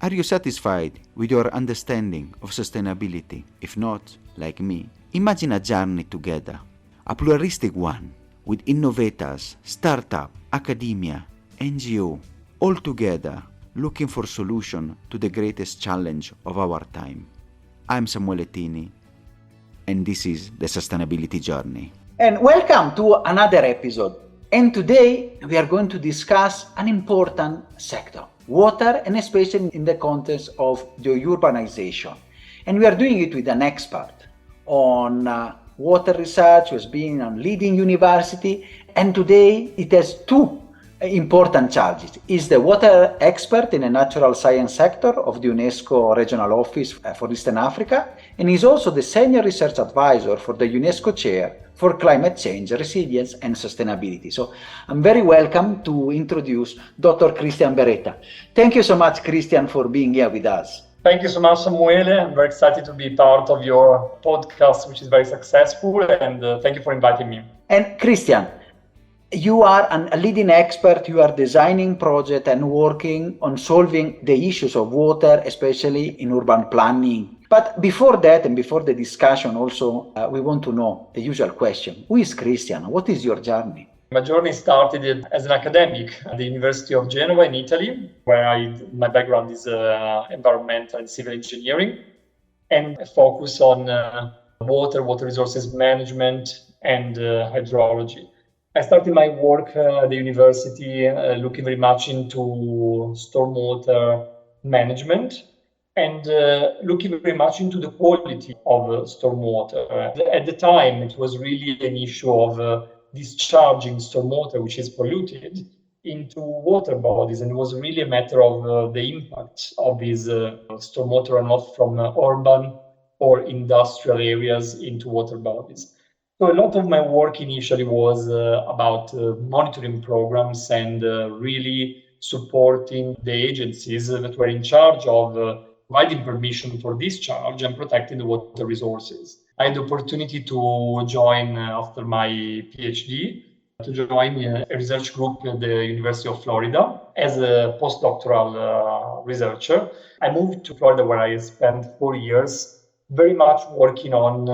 Are you satisfied with your understanding of sustainability? If not, like me, imagine a journey together, a pluralistic one, with innovators, startup, academia, NGO, all together looking for solution to the greatest challenge of our time. I'm Samuele Tini, and this is the Sustainability Journey. And welcome to another episode. And today we are going to discuss an important sector, water, and especially in the context of the urbanization. And we are doing it with an expert on water research, who has been a leading university, and today it has two important charges. He's the water expert in the natural science sector of the UNESCO Regional Office for Eastern Africa, and he's also the senior research advisor for the UNESCO Chair for Climate Change, Resilience and Sustainability. So I'm very welcome to introduce Dr. Christian Berretta. Thank you so much, Christian, for being here with us. Thank you so much, Samuele. I'm very excited to be part of your podcast, which is very successful, and thank you for inviting me. And Christian, you are a leading expert. You are designing projects and working on solving the issues of water, especially in urban planning. But before that and before the discussion also, we want to know the usual question. Who is Christian? What is your journey? My journey started as an academic at the University of Genoa in Italy, where my background is environmental and civil engineering, and I focus on water resources management, and hydrology. I started my work at the university looking very much into stormwater management and looking very much into the quality of stormwater. At the time, it was really an issue of discharging stormwater, which is polluted, into water bodies, and it was really a matter of the impact of these stormwater runoff from urban or industrial areas into water bodies. So a lot of my work initially was about monitoring programs and really supporting the agencies that were in charge of providing permission for discharge and protecting the water resources. I had the opportunity to join after my PhD, to join a research group at the University of Florida as a postdoctoral researcher. I moved to Florida, where I spent 4 years very much working on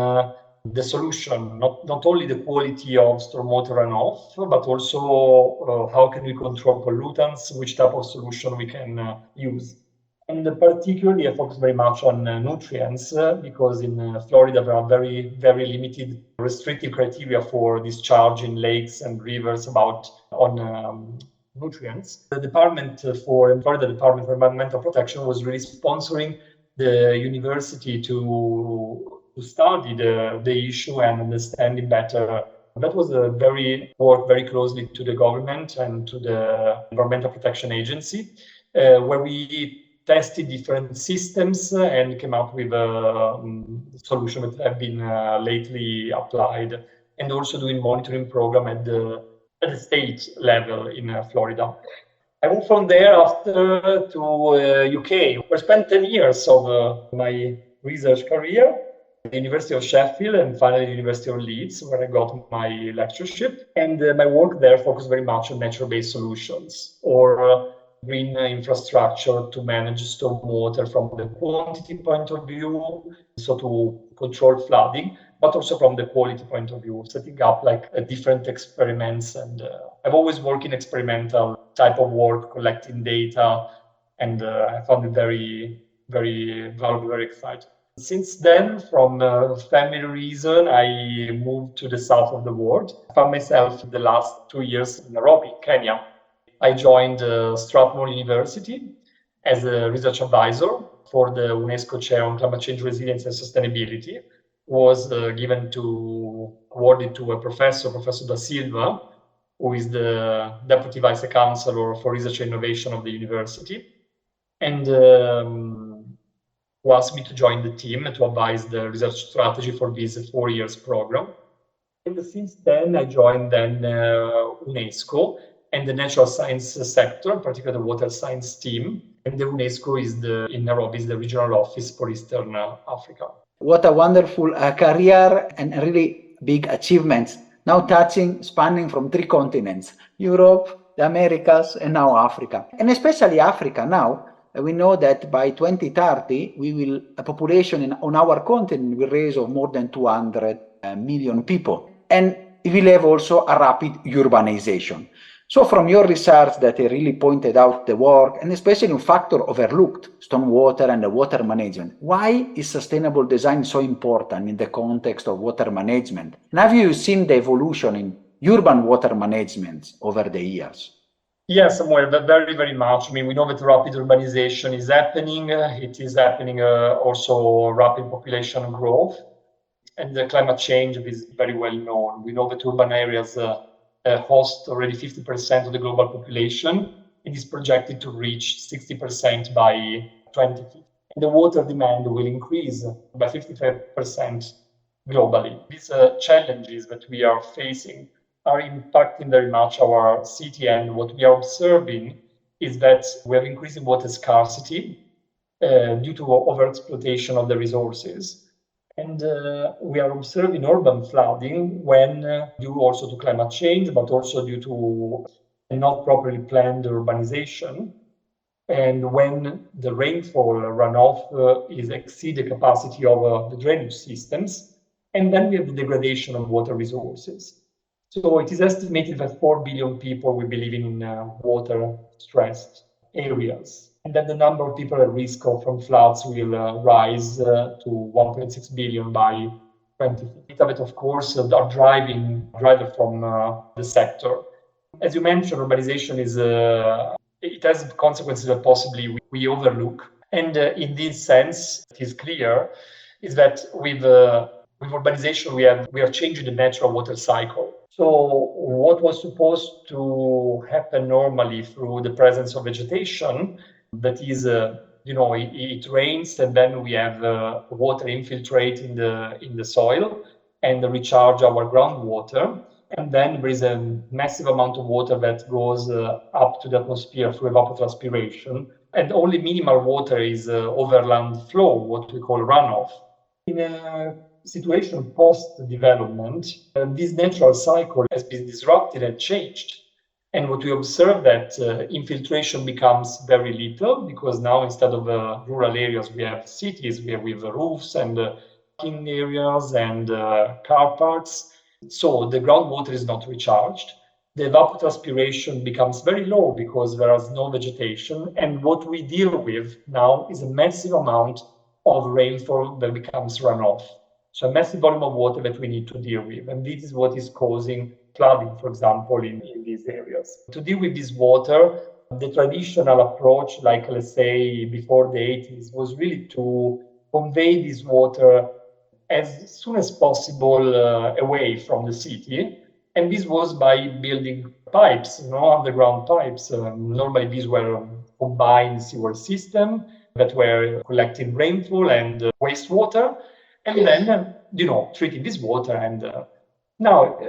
the solution, not only the quality of stormwater runoff, but also how can we control pollutants, which type of solution we can use. And particularly, I focus very much on nutrients because in Florida there are very, very limited restrictive criteria for discharging lakes and rivers on nutrients. The Florida Department for Environmental Protection was really sponsoring the university to study the issue and understand it better. That was work very closely to the government and to the Environmental Protection Agency, where we tested different systems and came up with a solution that have been lately applied, and also doing monitoring program at the state level in Florida. I moved from there after to UK, where I spent 10 years of my research career at the University of Sheffield and finally the University of Leeds, where I got my lectureship. And my work there focused very much on nature-based solutions or green infrastructure to manage stormwater from the quantity point of view, so to control flooding, but also from the quality point of view, setting up different experiments. And I've always worked in experimental type of work, collecting data, and I found it very, very valuable, very exciting. Since then, from family reason, I moved to the south of the world. I found myself in the last 2 years in Nairobi, Kenya. I joined Strathmore University as a research advisor for the UNESCO Chair on Climate Change, Resilience and Sustainability. Was awarded to a Professor Da Silva, who is the Deputy Vice Chancellor for Research and Innovation of the university, and who asked me to join the team to advise the research strategy for this 4 years program. And since then, I joined UNESCO and the natural science sector, particularly the water science team. And the UNESCO in Nairobi is the regional office for Eastern Africa. What a wonderful career and really big achievements. Now spanning from 3 continents, Europe, the Americas, and now Africa. And especially Africa now, we know that by 2030, a population on our continent will raise of more than 200 million people. And it will have also a rapid urbanization. So from your research that you really pointed out the work, and especially a factor overlooked, stormwater and the water management, why is sustainable design so important in the context of water management? And have you seen the evolution in urban water management over the years? Yes, Samuel, very, very much. I mean, we know that rapid urbanization is happening. It is happening also rapid population growth. And the climate change is very well known. We know that urban areas host already 50% of the global population. It is projected to reach 60% by 2050. And the water demand will increase by 55% globally. These challenges that we are facing are impacting very much our city, and what we are observing is that we have increasing water scarcity due to overexploitation of the resources. And we are observing urban flooding when due also to climate change, but also due to not properly planned urbanization. And when the rainfall runoff is exceed the capacity of the drainage systems, and then we have the degradation of water resources. So it is estimated that 4 billion people will be living in water-stressed areas, and that the number of people at risk from floods will rise to 1.6 billion by 2050. That, of course, are driver from the sector. As you mentioned, urbanization it has consequences that possibly we overlook. And in this sense, it is clear is that with urbanization, we are changing the natural water cycle. So what was supposed to happen normally through the presence of vegetation, that is, it rains and then we have water infiltrate in the soil and recharge our groundwater. And then there is a massive amount of water that goes up to the atmosphere through evapotranspiration. And only minimal water is overland flow, what we call runoff. In a situation post-development, this natural cycle has been disrupted and changed. And what we observe that infiltration becomes very little, because now instead of rural areas, we have cities with roofs and parking areas and car parks. So the groundwater is not recharged. The evapotranspiration becomes very low because there is no vegetation. And what we deal with now is a massive amount of rainfall that becomes runoff. So a massive volume of water that we need to deal with. And this is what is causing flooding, for example, in these areas. To deal with this water, the traditional approach, like let's say before the 80s, was really to convey this water as soon as possible away from the city. And this was by building pipes, underground pipes. Normally these were combined sewer system that were collecting rainfall and wastewater, and then, treating this water. And now,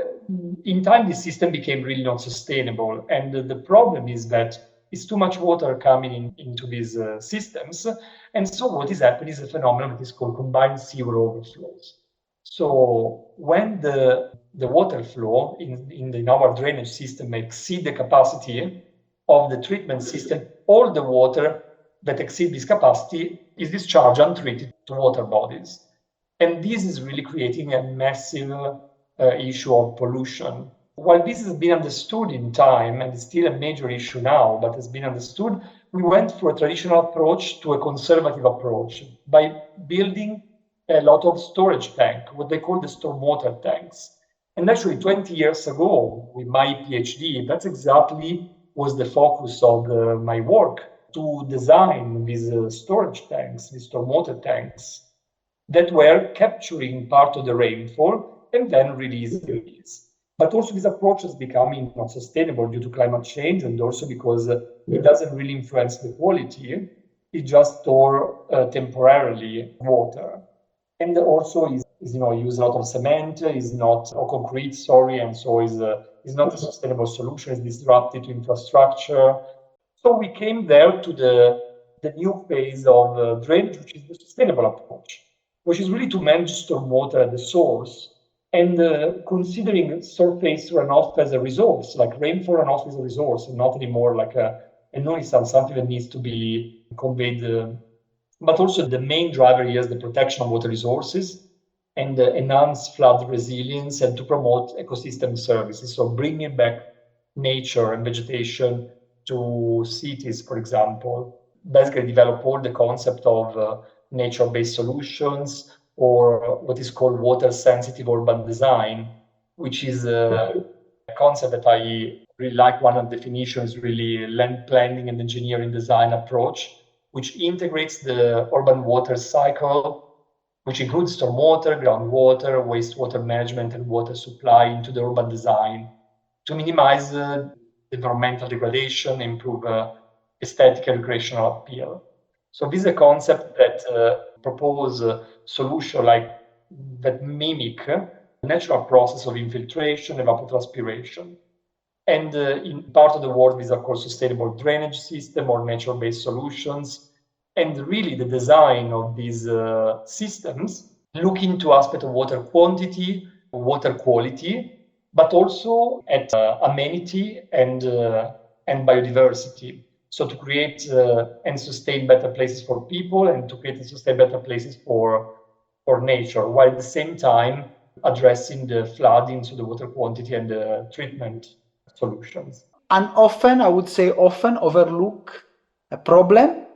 in time, this system became really not sustainable. And the problem is that it's too much water coming into these systems. And so what is happening is a phenomenon that is called combined sewer overflows. So when the water flow in our drainage system exceed the capacity of the treatment system, all the water that exceeds this capacity is discharged untreated to water bodies. And this is really creating a massive issue of pollution. While this has been understood in time, and it's still a major issue now, but has been understood, we went from a traditional approach to a conservative approach by building a lot of storage tanks, what they call the stormwater tanks. And actually 20 years ago, with my PhD, that's exactly was the focus of my work, to design these storage tanks, these stormwater tanks, that were capturing part of the rainfall and then releasing it. But also this approach is becoming not sustainable due to climate change, and also because it doesn't really influence the quality. It just store temporarily water. And also is use a lot of cement, or concrete, and so is not a sustainable solution. It's disruptive to infrastructure. So we came there to the new phase of drainage, which is the sustainable approach, which is really to manage stormwater at the source and considering surface runoff as a resource, like rainfall runoff as a resource, and not anymore like a and only something that needs to be conveyed. But also the main driver here is the protection of water resources and enhance flood resilience and to promote ecosystem services. So bringing back nature and vegetation to cities, for example, basically develop all the concept of nature-based solutions or what is called water-sensitive urban design, which is a concept that I really like. One of the definitions is really land planning and engineering design approach, which integrates the urban water cycle, which includes stormwater, groundwater, wastewater management, and water supply into the urban design to minimize environmental degradation, improve aesthetic and recreational appeal. So this is a concept that propose a solution that mimic the natural process of infiltration, evapotranspiration. And in part of the world, these are called sustainable drainage system or nature-based solutions. And really the design of these systems look into aspect of water quantity, water quality, but also at amenity and biodiversity. So to create and sustain better places for people and to create and sustain better places for nature, while at the same time addressing the flooding, so the water quantity and the treatment solutions. And often, I would say often overlook a problem,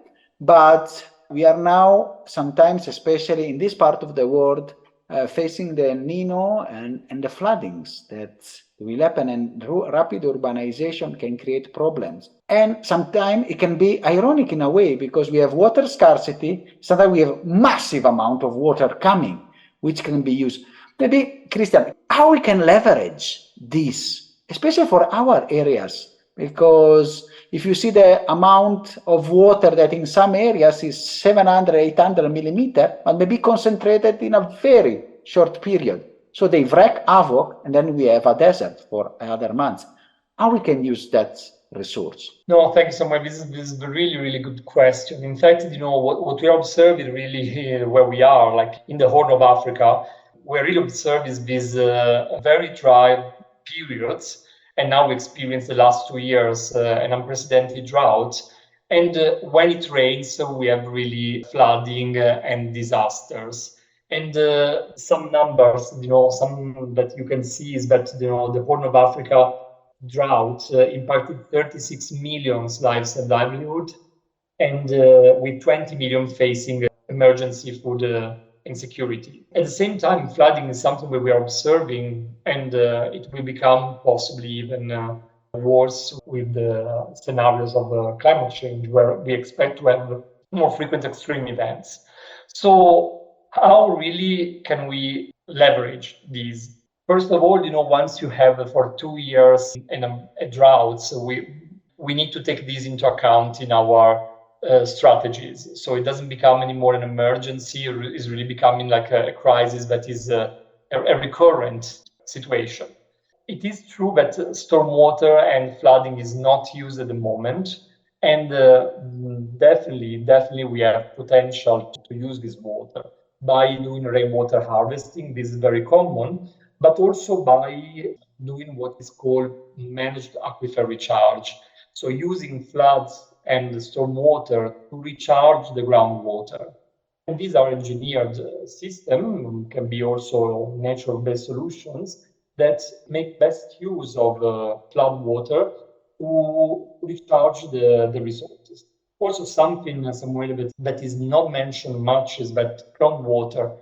but we are now sometimes, especially in this part of the world, facing the Nino and the floodings that will happen, and rapid urbanization can create problems. And sometimes it can be ironic in a way because we have water scarcity, sometimes we have massive amount of water coming, which can be used. Maybe, Christian, how we can leverage this, especially for our areas, because if you see the amount of water that in some areas is 700, 800 millimeter, but maybe concentrated in a very short period. So they wreak havoc, and then we have a desert for other months. How we can use that resource? No, thank you so much. This is a really, really good question. In fact, what we are observing really where we are, like in the Horn of Africa, we're really observing these very dry periods. And now we experience the last 2 years an unprecedented drought. And when it rains, we have really flooding and disasters. And some numbers, some that you can see is that, the Horn of Africa drought impacted 36 million lives and livelihood, and with 20 million facing emergency food insecurity. At the same time, flooding is something that we are observing, and it will become possibly even worse with the scenarios of climate change, where we expect to have more frequent extreme events. So how really can we leverage these? First of all, once you have for 2 years in a drought, so we need to take these into account in our strategies. So it doesn't become anymore an emergency, it's really becoming like a crisis that is a recurrent situation. It is true that stormwater and flooding is not used at the moment, and definitely we have potential to use this water by doing rainwater harvesting. This is very common, but also by doing what is called managed aquifer recharge. So using floods and stormwater to recharge the groundwater. And these are engineered systems, can be also natural-based solutions that make best use of flood water to recharge the resources. Also something, Samuel, that is not mentioned much is that groundwater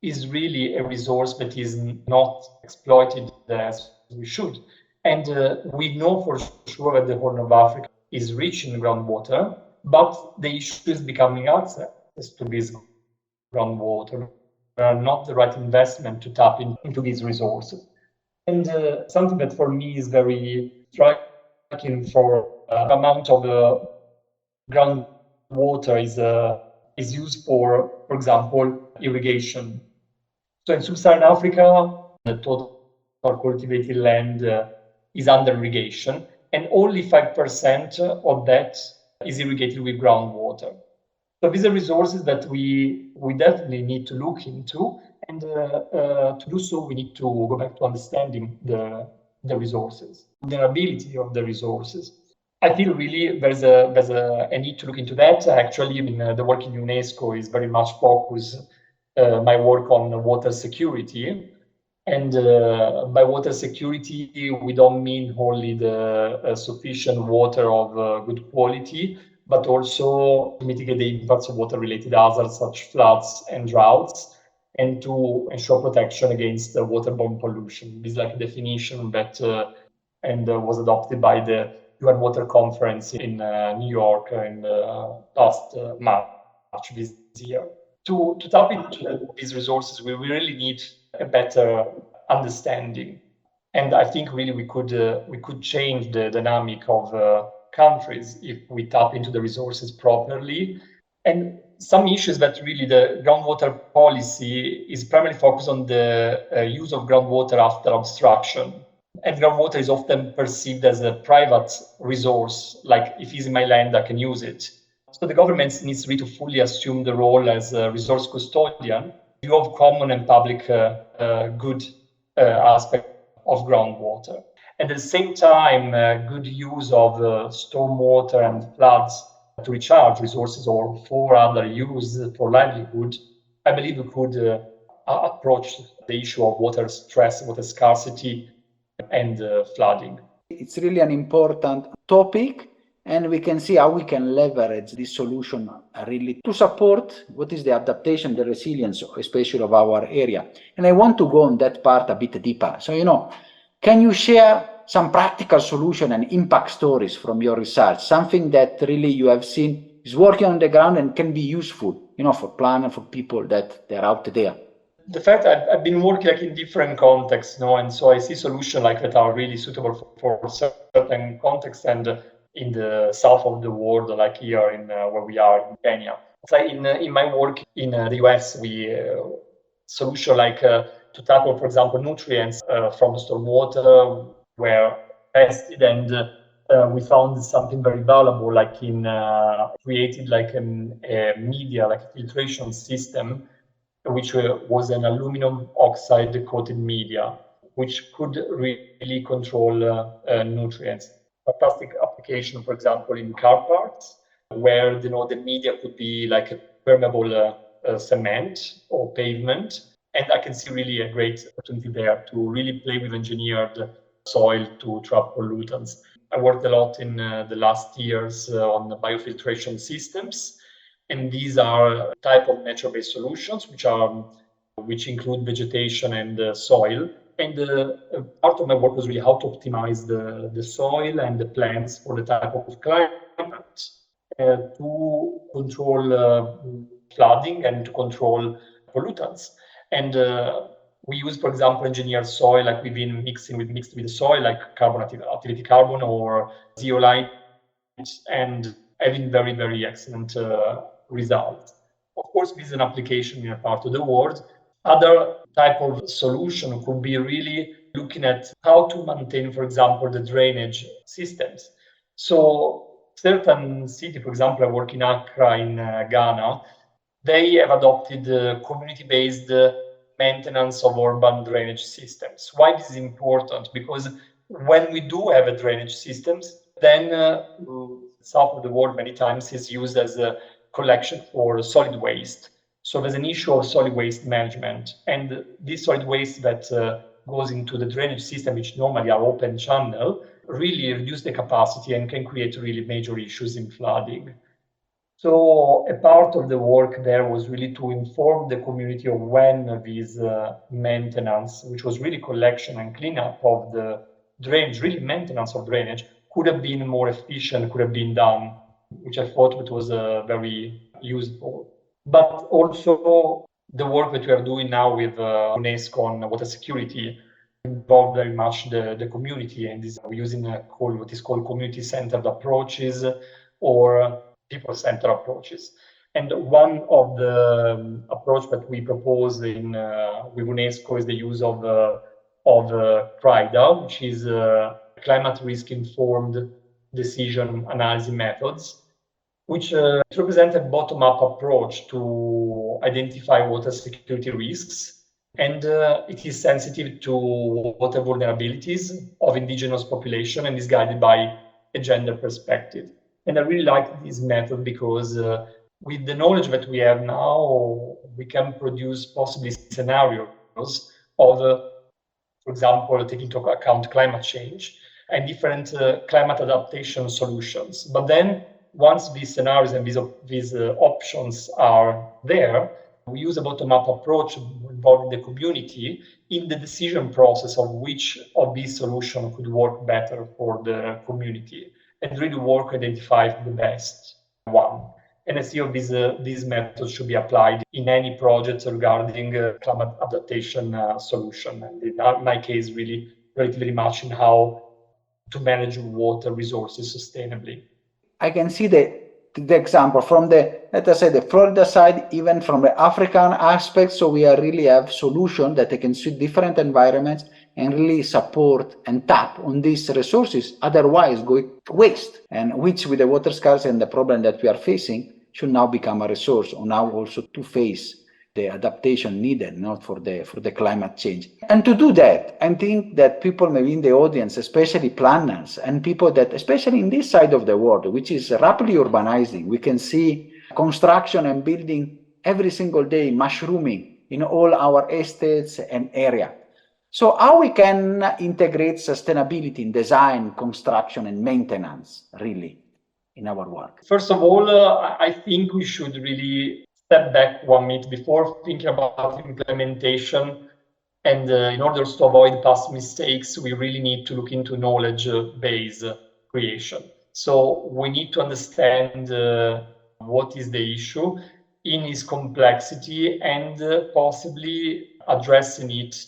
is really a resource that is not exploited as we should. And we know for sure that the Horn of Africa is rich in groundwater, but the issue is becoming access to this groundwater. There are not the right investment to tap into these resources. And something that for me is very striking for the amount of groundwater is used for example, irrigation. So in Sub-Saharan Africa, the total cultivated land is under irrigation, and only 5% of that is irrigated with groundwater. So these are resources that we definitely need to look into, and to do so, we need to go back to understanding the resources, the ability of the resources. I feel really there's a need to look into that. Actually, the work in UNESCO is very much focused, my work on water security. And by water security, we don't mean only the sufficient water of good quality, but also to mitigate the impacts of water-related hazards such floods and droughts, and to ensure protection against waterborne pollution. This is like a definition that was adopted by the UN Water Conference in New York in last March this year. To tap into these resources, we really need a better understanding, and I think really we could change the dynamic of countries if we tap into the resources properly. And some issues that really the groundwater policy is primarily focused on the use of groundwater after abstraction. And groundwater is often perceived as a private resource, like if it's in my land, I can use it. So the government needs really to fully assume the role as a resource custodian, view of common and public good aspect of groundwater. At the same time, good use of stormwater and floods to recharge resources or for other use for livelihood, I believe we could approach the issue of water stress, water scarcity, and flooding. It's really an important topic, and we can see how we can leverage this solution really to support what is the adaptation, the resilience, especially of our area. And I want to go on that part a bit deeper. So, can you share some practical solution and impact stories from your research, something that really you have seen is working on the ground and can be useful, for planners, for people that they're out there? The fact I've been working in different contexts, and so I see solutions that are really suitable for certain contexts, and in the south of the world, like here in where we are in Kenya. So in my work in the US, we solution to tackle, for example, nutrients from the stormwater were tested, and we found something very valuable, created a media, like a filtration system, which was an aluminum oxide coated media, which could really control nutrients. Fantastic application, for example, in car parts, where the media could be like a permeable cement or pavement. And I can see really a great opportunity there to really play with engineered soil to trap pollutants. I worked a lot in the last years on the biofiltration systems. And these are a type of nature-based solutions which include vegetation and soil. And part of my work was really how to optimize the soil and the plants for the type of climate to control flooding and to control pollutants. And we use, for example, engineered soil, like we've been mixed with the soil, like activated carbon or zeolite, and having very, very excellent results. Of course, this is an application in a part of the world. Other type of solution could be really looking at how to maintain, for example, the drainage systems. So certain city, for example, I work in Accra in Ghana, they have adopted community-based maintenance of urban drainage systems. Why this is important? Because when we do have a drainage systems, then south of the world many times is used as a collection for solid waste. So there's an issue of solid waste management, and this solid waste that goes into the drainage system, which normally are open channel, really reduce the capacity and can create really major issues in flooding. So a part of the work there was really to inform the community of when this maintenance, which was really collection and cleanup of the drainage, really maintenance of drainage, could have been more efficient, could have been done, which I thought it was very useful. But also the work that we are doing now with UNESCO on water security involved very much the community, and we're using what is called community-centered approaches or people-centered approaches. And one of the approach that we propose in with UNESCO is the use of CRIDA, which is climate risk-informed decision analysis methods, which represent a bottom-up approach to identify water security risks. And it is sensitive to water vulnerabilities of indigenous population and is guided by a gender perspective. And I really like this method because with the knowledge that we have now, we can produce possibly scenarios of, for example, taking into account climate change and different climate adaptation solutions. But then once these scenarios and these options are there, we use a bottom-up approach involving the community in the decision process of which of these solutions could work better for the community and really work to identify the best one. And I see these methods should be applied in any project regarding climate adaptation solution. And in my case, really relatively much in how to manage water resources sustainably. I can see the example from let us say, the Florida side, even from the African aspect. So we really have solutions that they can suit different environments and really support and tap on these resources, otherwise going to waste, and which with the water scarcity and the problem that we are facing should now become a resource, or now also to face the adaptation needed, not for the climate change. And to do that, I think that people maybe in the audience, especially planners and people that, especially in this side of the world, which is rapidly urbanizing, we can see construction and building every single day mushrooming in all our estates and area. So how we can integrate sustainability in design, construction, and maintenance, really, in our work? First of all, I think we should really step back 1 minute before thinking about implementation. And in order to avoid past mistakes, we really need to look into knowledge-based creation. So we need to understand what is the issue in its complexity and possibly addressing it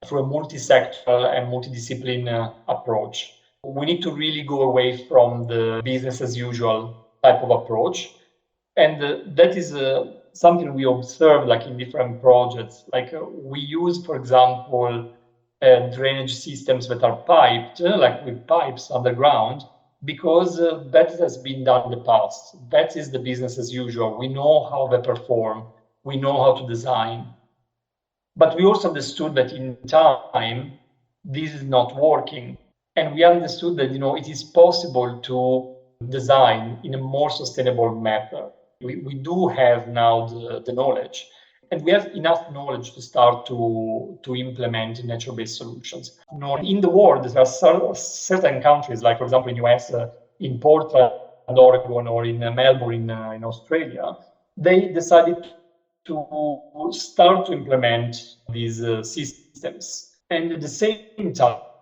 through a multi-sectoral and multidiscipline approach. We need to really go away from the business as usual type of approach. And that is something we observe like in different projects. Like we use, for example, drainage systems that are piped, like with pipes underground, because that has been done in the past. That is the business as usual. We know how they perform. We know how to design. But we also understood that in time, this is not working. And we understood that, it is possible to design in a more sustainable method. We do have now the knowledge, and we have enough knowledge to start to implement nature-based solutions. In the world, there are certain countries, like for example in US, in Portland, Oregon, or in Melbourne, in Australia, they decided to start to implement these systems, and at the same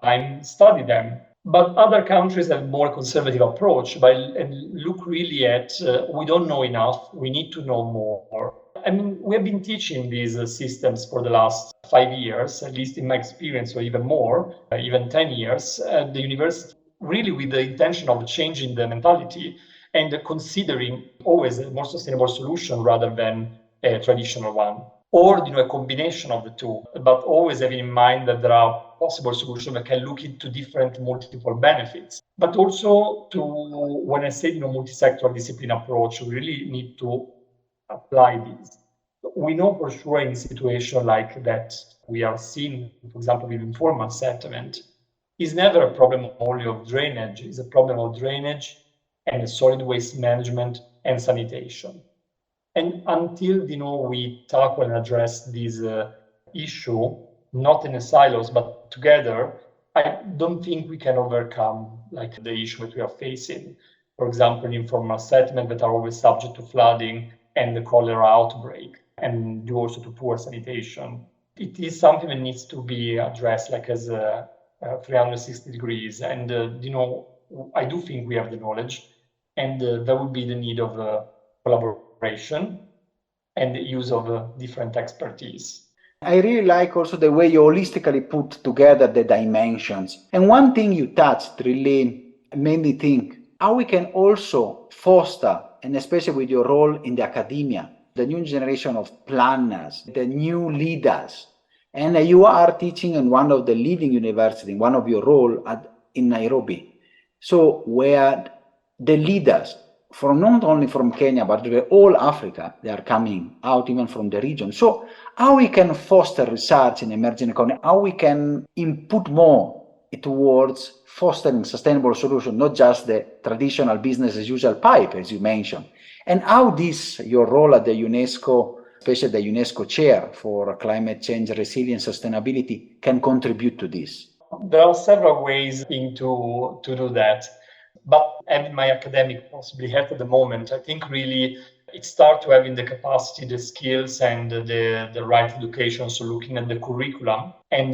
time study them. But other countries have a more conservative approach and look really at, we don't know enough, we need to know more. I mean, we have been teaching these systems for the last 5 years, at least in my experience, or even more, even 10 years, at the university, really with the intention of changing the mentality and considering always a more sustainable solution rather than a traditional one. Or a combination of the two, but always having in mind that there are possible solutions that can look into different multiple benefits. But also when I say multi-sectoral discipline approach, we really need to apply these. We know for sure in situations like that we are seeing, for example, with informal settlement, is never a problem only of drainage, it's a problem of drainage and solid waste management and sanitation. And until we tackle and address this issue, not in a silos but together, I don't think we can overcome the issue that we are facing. For example, informal settlement that are always subject to flooding and the cholera outbreak, and due also to poor sanitation. It is something that needs to be addressed as 360 degrees. And I do think we have the knowledge, and there would be the need of collaboration and the use of different expertise. I really like also the way you holistically put together the dimensions. And one thing you touched really made me think how we can also foster, and especially with your role in the academia, the new generation of planners, the new leaders. And you are teaching in one of the leading universities, one of your role in Nairobi. So where the leaders from not only from Kenya, but all Africa, they are coming out even from the region. So how we can foster research in emerging economy, how we can input more towards fostering sustainable solutions, not just the traditional business as usual pipe, as you mentioned. And how this, your role at the UNESCO, especially the UNESCO Chair for Climate Change, Resilience, Sustainability, can contribute to this? There are several ways to do that. But having my academic possibly hat at the moment, I think really it starts to having the capacity, the skills, and the right education. So looking at the curriculum and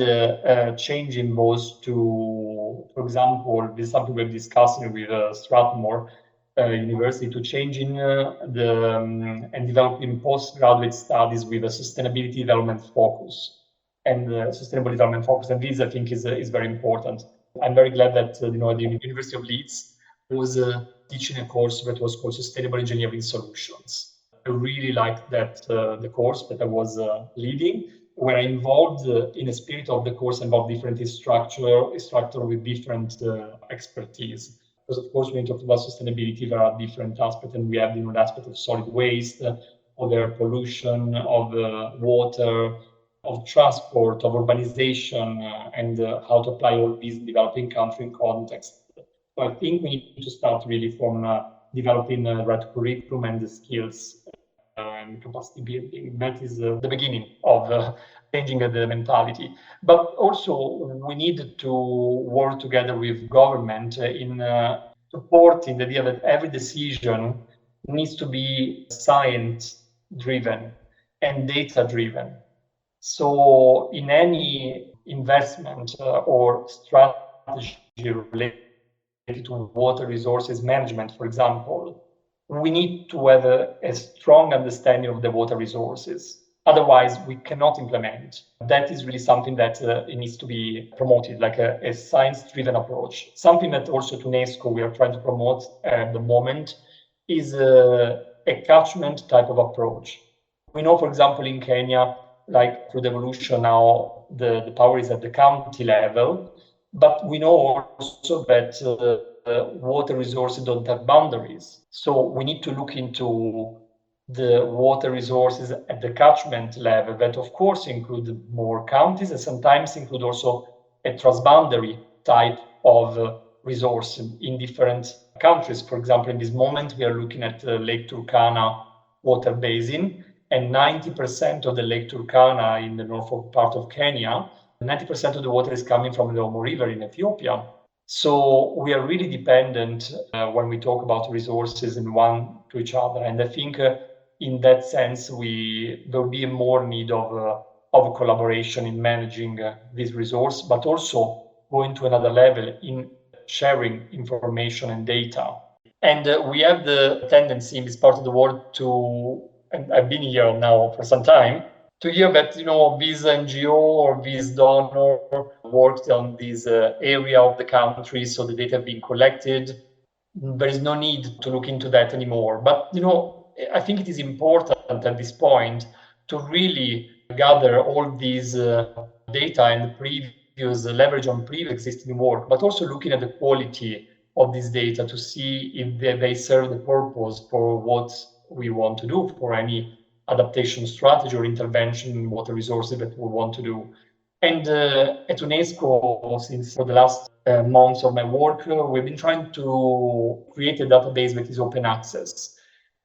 changing those to, for example, this is something we're discussing with Strathmore University, to changing and developing postgraduate studies with a sustainability development focus. And sustainable development focus, and this I think is very important. I'm very glad that the University of Leeds was teaching a course that was called Sustainable Engineering Solutions. I really liked that the course that I was leading, where I involved in the spirit of the course, involved different instructor with different expertise. Because of course, when you talk about sustainability, there are different aspects, and we have the aspect of solid waste, of air pollution, of water, of transport, of urbanization, and how to apply all these in developing country context. So I think we need to start really from developing the right curriculum and the skills and capacity building. That is the beginning of changing the mentality. But also we need to work together with government in supporting the idea that every decision needs to be science-driven and data-driven. So in any investment or strategy related to water resources management, for example, we need to have a strong understanding of the water resources. Otherwise, we cannot implement. That is really something that it needs to be promoted, like a science-driven approach. Something that also at UNESCO we are trying to promote at the moment is a catchment type of approach. We know, for example, in Kenya, like through devolution now, the power is at the county level, but we know also that water resources don't have boundaries. So we need to look into the water resources at the catchment level that of course include more counties and sometimes include also a transboundary type of resource in different countries. For example, in this moment, we are looking at Lake Turkana water basin, and 90% of the Lake Turkana in the northern part of Kenya, 90% of the water is coming from the Omo River in Ethiopia. So we are really dependent when we talk about resources in one to each other. And I think in that sense, there will be more need of collaboration in managing this resource, but also going to another level in sharing information and data. And we have the tendency in this part of the world to, and I've been here now for some time, to hear that, this NGO or this donor worked on this area of the country, so the data have been collected. There is no need to look into that anymore. But, I think it is important at this point to really gather all these data and previous leverage on previous existing work, but also looking at the quality of this data to see if they serve the purpose for what we want to do, for any adaptation strategy or intervention in water resources that we want to do. And at UNESCO, since for the last months of my work, we've been trying to create a database that is open access.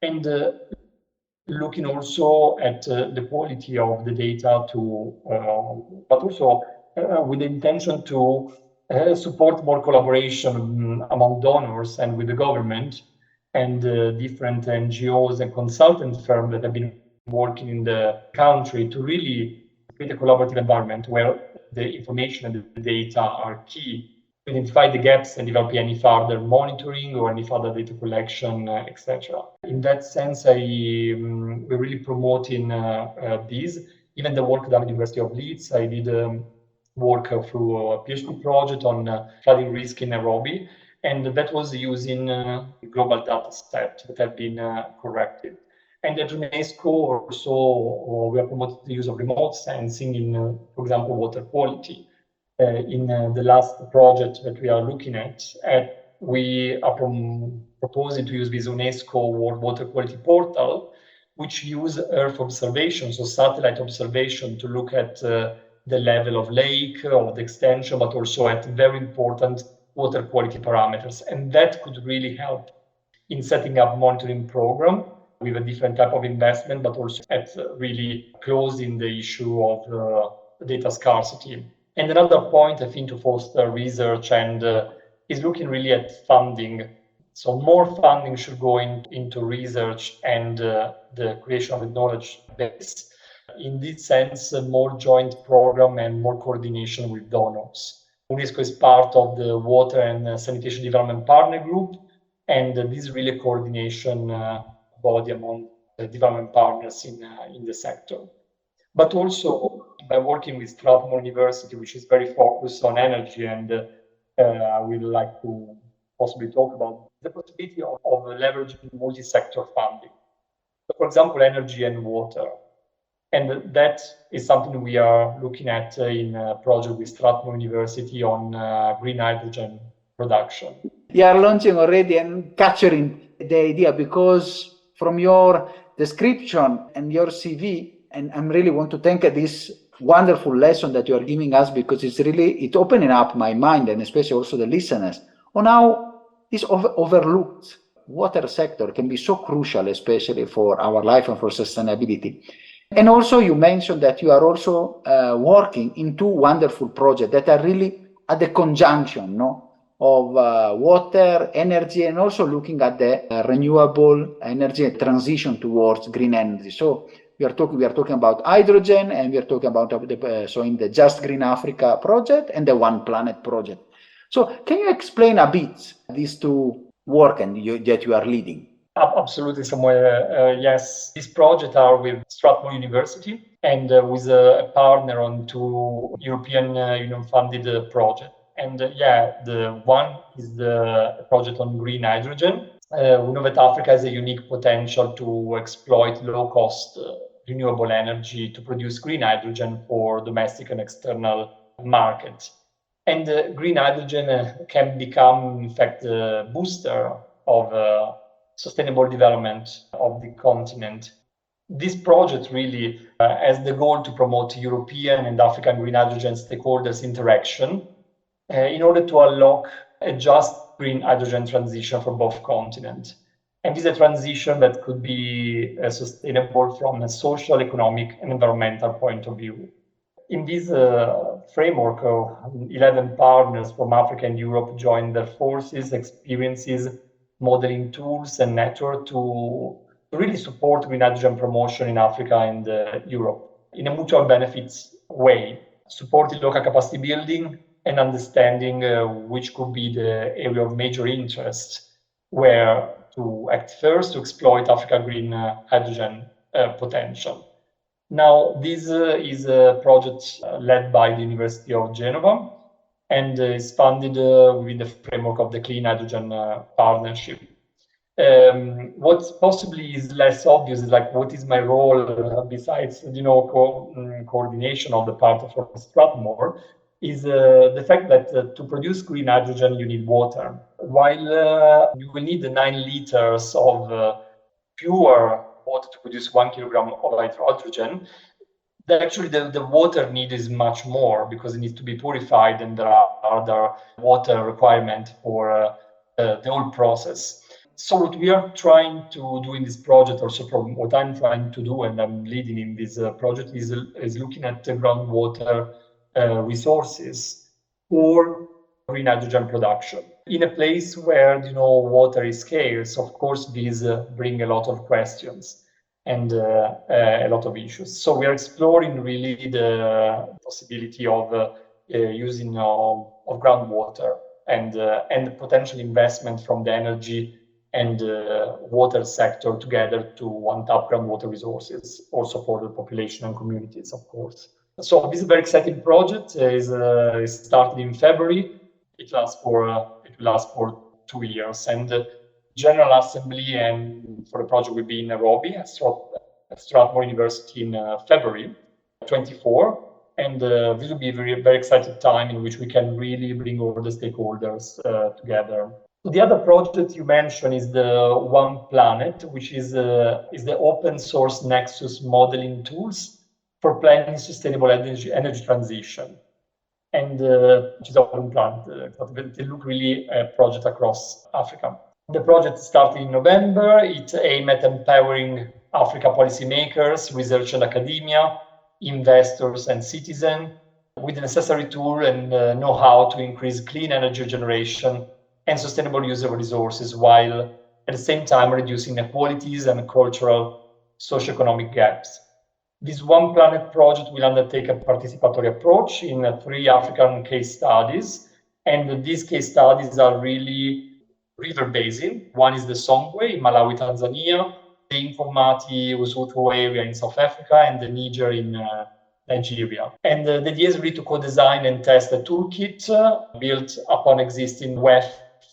And looking also at the quality of the data but also with the intention to support more collaboration among donors and with the government and different NGOs and consultant firms that have been working in the country to really create a collaborative environment where the information and the data are key to identify the gaps and develop any further monitoring or any further data collection, etc. In that sense, we're really promoting this. Even the work done at the University of Leeds, I did work through a PhD project on flooding risk in Nairobi, and that was using global data sets that have been corrected. And at UNESCO also, we are promoting the use of remote sensing in, for example, water quality. In the last project that we are looking at, we are proposing to use this UNESCO World Water Quality Portal, which use Earth observation, so satellite observation, to look at the the level of lake or the extension, but also at very important water quality parameters. And that could really help in setting up monitoring program with a different type of investment, but also at really closing the issue of data scarcity. And another point, I think, to foster research and is looking really at funding. So more funding should go into research and the creation of a knowledge base. In this sense, a more joint program and more coordination with donors. UNESCO is part of the Water and Sanitation Development Partner Group, and this is really a coordination body among the development partners in the sector. But also by working with Strathmore University, which is very focused on energy, and I would like to possibly talk about the possibility of leveraging multi-sector funding. So for example, energy and water. And that is something we are looking at in a project with Strathmore University on green hydrogen production. You are launching already and capturing the idea, because from your description and your CV, and I really want to thank this wonderful lesson that you are giving us, because it's opening up my mind, and especially also the listeners, on how this overlooked water sector can be so crucial, especially for our life and for sustainability. And also you mentioned that you are also working in two wonderful projects that are really at the conjunction of water, energy, and also looking at the renewable energy transition towards green energy. So we are talking about hydrogen, and we are talking about in the Just Green Africa project and the One Planet project. So can you explain a bit these two work that you are leading? Absolutely, Samuel. Yes, these projects are with Strathmore University and with a partner on two European Union-funded projects. And the one is the project on green hydrogen. We know that Africa has a unique potential to exploit low-cost renewable energy to produce green hydrogen for domestic and external markets. And green hydrogen can become, in fact, a booster of sustainable development of the continent. This project really has the goal to promote European and African green hydrogen stakeholders' interaction in order to unlock a just green hydrogen transition for both continents. And this is a transition that could be sustainable from a social, economic, and environmental point of view. In this framework, 11 partners from Africa and Europe joined their forces, experiences, modeling tools, and network to really support green hydrogen promotion in Africa and Europe in a mutual benefits way, supporting local capacity building and understanding which could be the area of major interest where to act first to exploit Africa green hydrogen potential. Now, this is a project led by the University of Geneva and is funded within the framework of the Clean Hydrogen Partnership. What possibly is less obvious is what is my role besides coordination of the part from Strathmore is the fact that to produce green hydrogen you need water. While you will need 9 liters of pure water to produce 1 kilogram of hydrogen, actually the water need is much more because it needs to be purified, and there are other water requirements for the whole process. So what we are trying to do in this project, also from what I'm trying to do and I'm leading in this project, is looking at the groundwater resources for green hydrogen production. In a place where water is scarce, of course, these bring a lot of questions and a lot of issues. So we are exploring really the possibility of using of groundwater and potential investment from the energy and water sector together to one-tap groundwater resources, also for the population and communities, of course. So this is a very exciting project. It started in February. It will last for 2 years, and the General Assembly and for the project will be in Nairobi at Strathmore University in February 24. And this will be a very, very exciting time in which we can really bring all the stakeholders together. The other project you mentioned is the One Planet, which is the open source Nexus modeling tools for planning sustainable energy transition. And which is often planned, the Look Really project across Africa. The project started in November. It aimed at empowering Africa policymakers, research and academia, investors and citizens with the necessary tool and know-how to increase clean energy generation and sustainable use of resources, while at the same time reducing inequalities and cultural socioeconomic gaps. This One Planet project will undertake a participatory approach in 3 African case studies, and these case studies are really river basin. One is the Songwe in Malawi, Tanzania, the Nkomati-Lesotho area in South Africa, and the Niger in Nigeria. And the idea is really to co-design and test a toolkit built upon existing WEF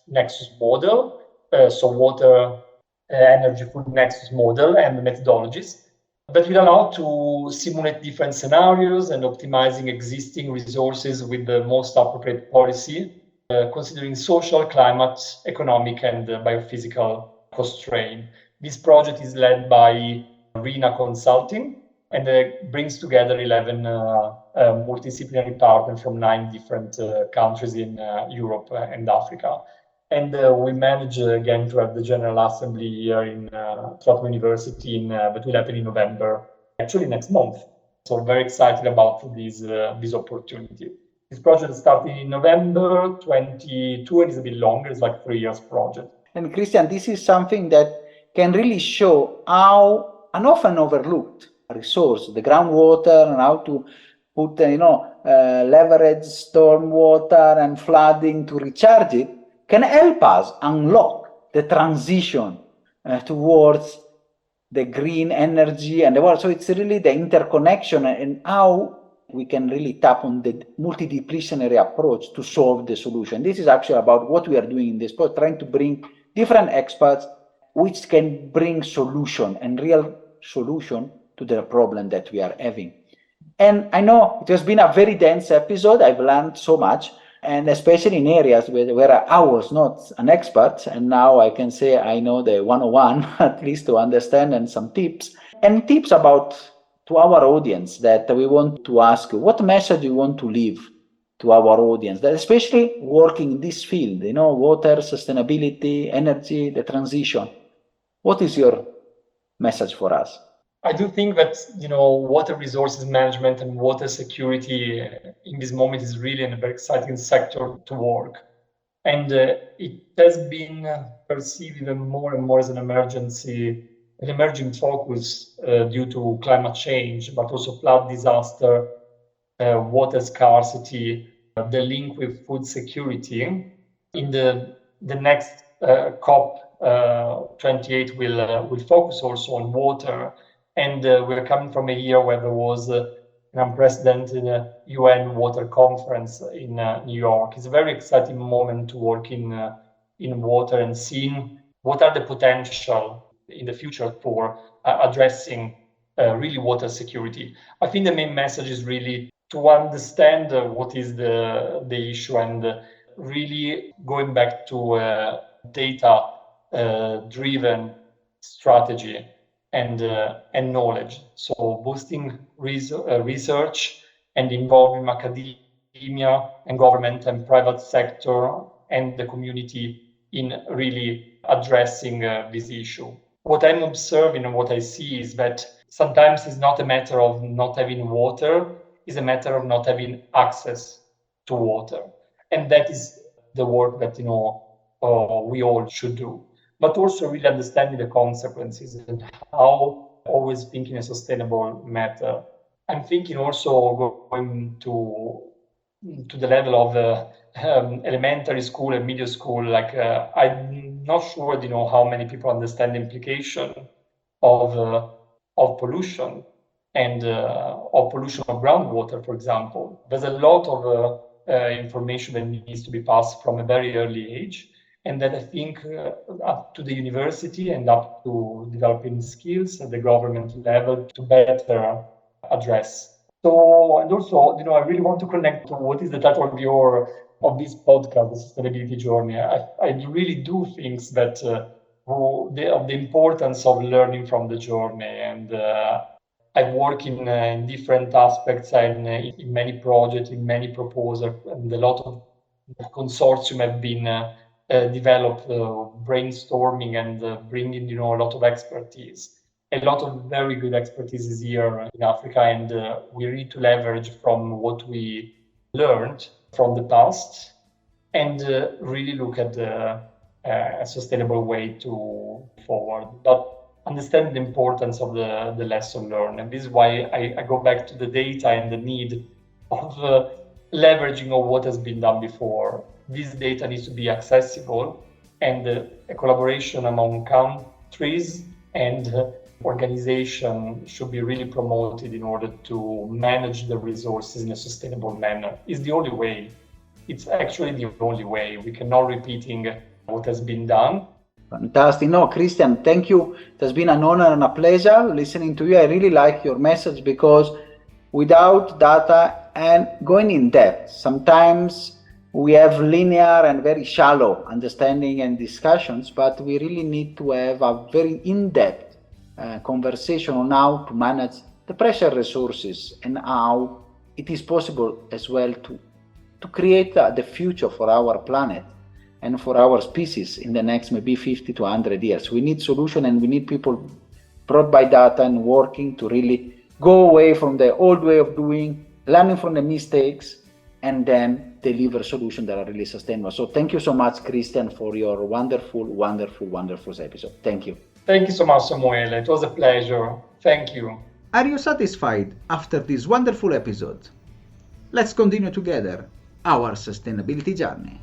Nexus model, so water, energy, food Nexus model and methodologies, that will allow to simulate different scenarios and optimizing existing resources with the most appropriate policy, considering social, climate, economic, and biophysical constraint. This project is led by RINA Consulting, and brings together 11 multidisciplinary partners from 9 different countries in Europe and Africa. And we managed again to have the General Assembly here in Strathmore University that will happen in November, actually next month. So very excited about this opportunity. This project started in November 22 and is a bit longer, it's like 3 years project. And Christian, this is something that can really show how an often overlooked resource, the groundwater, and how to put, leverage stormwater and flooding to recharge it, can help us unlock the transition towards the green energy and the world. So it's really the interconnection and how we can really tap on the multidisciplinary approach to solve the solution. This is actually about what we are doing in this project, trying to bring different experts which can bring solution and real solution to the problem that we are having. And I know it has been a very dense episode. I've learned so much, and especially in areas where I was not an expert, and now I can say I know the 101 at least to understand, and some tips about to our audience that we want to ask you, what message you want to leave to our audience, that especially working in this field, water, sustainability, energy, the transition. What is your message for us? I do think that, water resources management and water security in this moment is really a very exciting sector to work. And it has been perceived even more and more as an emerging focus due to climate change, but also flood disaster, water scarcity, the link with food security. In the next COP 28 will focus also on water. And we're coming from a year where there was an unprecedented UN water conference in New York. It's a very exciting moment to work in water and seeing what are the potential in the future for addressing really water security. I think the main message is really to understand what is the issue and really going back to data-driven strategy and knowledge. So boosting research and involving academia and government and private sector and the community in really addressing this issue. What I'm observing and what I see is that sometimes it's not a matter of not having water, it's a matter of not having access to water. And that is the work that, we all should do. But also really understanding the consequences and how always thinking a sustainable matter. I'm thinking also going to the level of elementary school and middle school. Like I'm not sure, how many people understand the implication of pollution and of pollution of groundwater, for example. There's a lot of information that needs to be passed from a very early age. And that I think up to the university and up to developing skills at the government level to better address. So, and also, I really want to connect to what is the title of this podcast, the Sustainability Journey. I really do think that of the importance of learning from the journey. And I've worked in different aspects and in many projects, in many proposals, and a lot of consortium have been developed, brainstorming and bringing, a lot of expertise. A lot of very good expertise is here in Africa, and we need to leverage from what we learned from the past and really look at a sustainable way to forward. But understand the importance of the lesson learned. And this is why I go back to the data and the need of leveraging of what has been done before. This data needs to be accessible, and a collaboration among countries and organizations should be really promoted in order to manage the resources in a sustainable manner. It's the only way. It's actually the only way. We cannot repeating what has been done. Fantastic. No, Christian, thank you. It has been an honor and a pleasure listening to you. I really like your message, because without data and going in depth, sometimes we have linear and very shallow understanding and discussions, but we really need to have a very in-depth conversation on how to manage the precious resources and how it is possible as well to create the future for our planet and for our species in the next maybe 50 to 100 years. We need solution, and we need people brought by data and working to really go away from the old way of doing, learning from the mistakes, and then deliver solutions that are really sustainable. So thank you so much, Christian, for your wonderful episode. Thank you. Thank you so much, Samuele. It was a pleasure. Thank you. Are you satisfied after this wonderful episode? Let's continue together our sustainability journey.